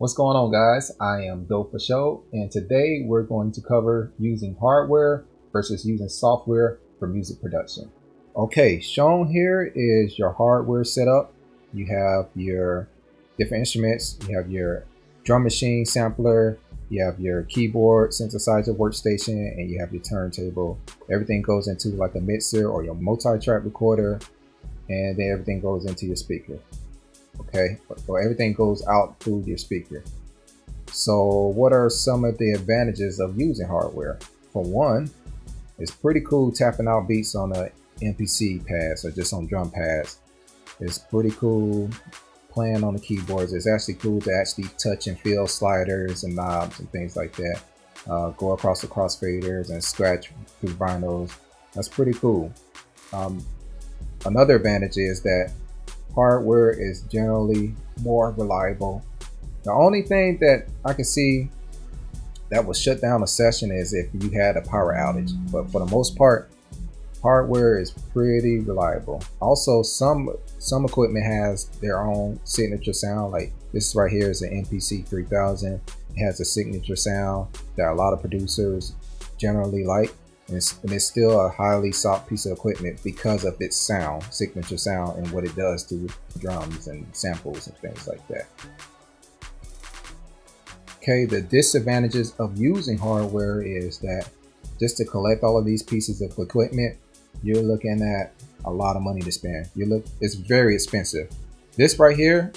What's going on, guys? I am Dofosho, and today we're going to cover using hardware versus using software for music production. Okay, shown here is your hardware setup. You have your different instruments, you have your drum machine sampler, you have your keyboard synthesizer workstation, and you have your turntable. Everything goes into like a mixer or your multi-track recorder, and then everything goes into your speaker. Okay, so everything goes out through your speaker. So what are some of the advantages of using hardware? For one, it's pretty cool tapping out beats on a MPC pads or just on drum pads. It's pretty cool playing on the keyboards. It's actually cool to actually touch and feel sliders and knobs and things like that. Go across the crossfaders and scratch through vinyls. That's pretty cool. Another advantage is that hardware is generally more reliable. The only thing that I can see that will shut down a session is if you had a power outage, but for the most part, hardware is pretty reliable. Also, some equipment has their own signature sound. Like this right here is an MPC 3000. It has a signature sound that a lot of producers generally like. And it's still a highly sought piece of equipment because of its sound, signature sound, and what it does to drums and samples and things like that. Okay, the disadvantages of using hardware is that just to collect all of these pieces of equipment, you're looking at a lot of money to spend. It's very expensive. This right here,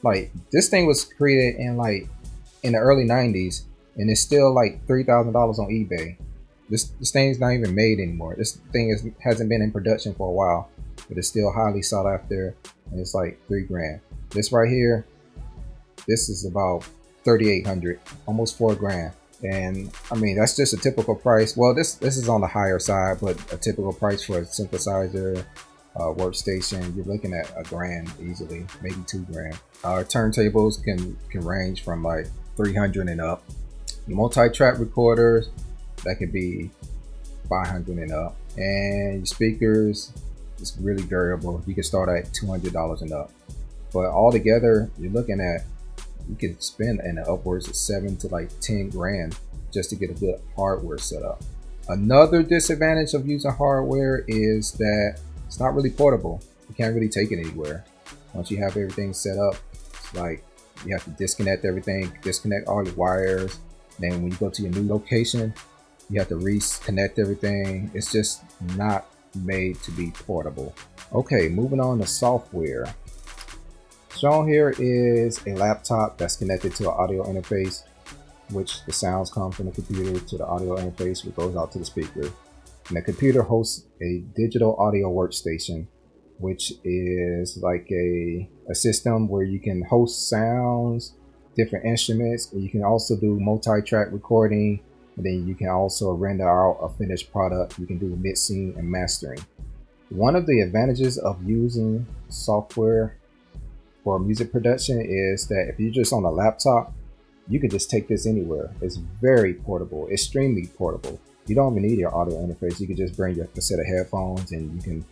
like this thing was created in the early 90s, and it's still like $3,000 on eBay. This thing's not even made anymore. This thing hasn't been in production for a while, but it's still highly sought after, and it's like $3 grand. This right here, this is about 3,800, almost $4 grand. And I mean, that's just a typical price. Well, this is on the higher side, but a typical price for a synthesizer workstation, you're looking at $1 grand easily, maybe $2 grand. Our turntables can range from like 300 and up. Multi-track recorders, that could be 500 and up, and your speakers, it's really variable. You can start at $200 and up, but altogether you're looking at, you could spend in the upwards of 7 to like 10 grand just to get a good hardware setup. Another disadvantage of using hardware is that it's not really portable. You can't really take it anywhere. Once you have everything set up, it's like you have to disconnect everything, disconnect all your wires. Then when you go to your new location, you have to reconnect everything. It's just not made to be portable. Okay, moving on to software. Shown here is a laptop that's connected to an audio interface, which the sounds come from the computer to the audio interface, which goes out to the speaker. And the computer hosts a digital audio workstation, which is like a system where you can host sounds, different instruments, and you can also do multi-track recording. And then you can also render out a finished product. You can do mixing and mastering. One of the advantages of using software for music production is that if you're just on a laptop, you can just take this anywhere. It's very portable, extremely portable. You don't even need your audio interface. You can just bring a set of headphones and you can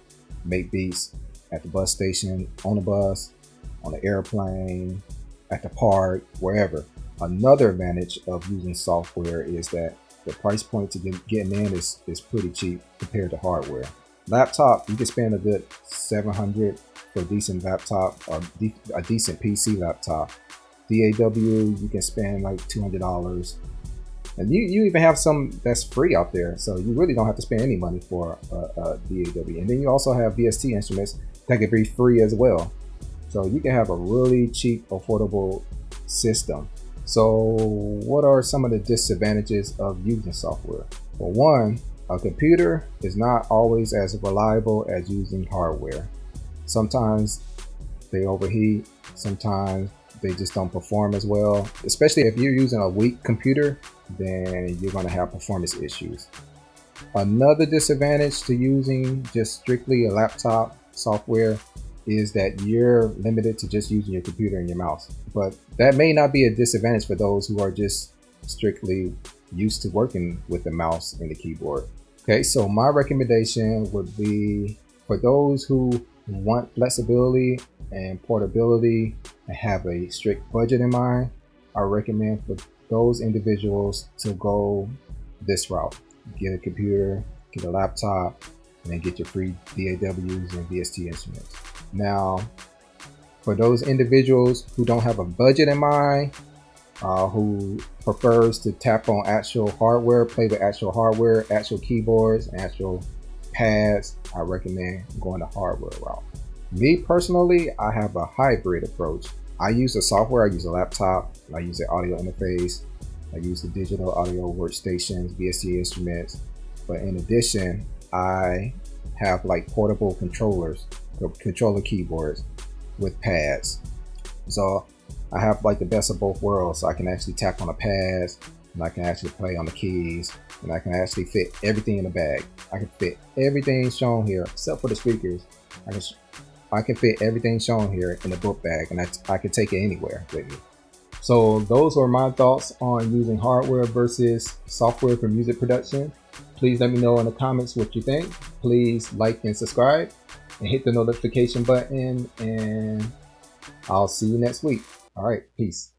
make beats at the bus station, on the bus, on the airplane, at the park, wherever. Another advantage of using software is that the price point to getting in is pretty cheap compared to hardware. Laptop, you can spend a good $700 for a decent laptop or a decent PC laptop. DAW, you can spend like $200. And you even have some that's free out there, so you really don't have to spend any money for a DAW. And then you also have VST instruments that can be free as well. So you can have a really cheap, affordable system. So what are some of the disadvantages of using software? For one, a computer is not always as reliable as using hardware. Sometimes they overheat, sometimes they just don't perform as well. Especially if you're using a weak computer, then you're going to have performance issues. Another disadvantage to using just strictly a laptop software is that you're limited to just using your computer and your mouse. But that may not be a disadvantage for those who are just strictly used to working with the mouse and the keyboard. Okay, so my recommendation would be for those who want flexibility and portability and have a strict budget in mind, I recommend for those individuals to go this route. Get a computer, get a laptop, and then get your free DAWs and VST instruments. Now, for those individuals who don't have a budget in mind, who prefers to tap on actual hardware, play with actual hardware, actual keyboards, and actual pads, I recommend going the hardware route. Me personally, I have a hybrid approach. I use the software, I use a laptop, I use the audio interface, I use the digital audio workstations, VST instruments, but in addition, I have like portable controllers, controller keyboards with pads. So I have like the best of both worlds. So I can actually tap on the pads, and I can actually play on the keys, and I can actually fit everything in the bag. I can fit everything shown here except for the speakers. I can fit everything shown here in the book bag, and I can take it anywhere with me. So those are my thoughts on using hardware versus software for music production. Please let me know in the comments what you think. Please like and subscribe and hit the notification button, and I'll see you next week. All right, peace.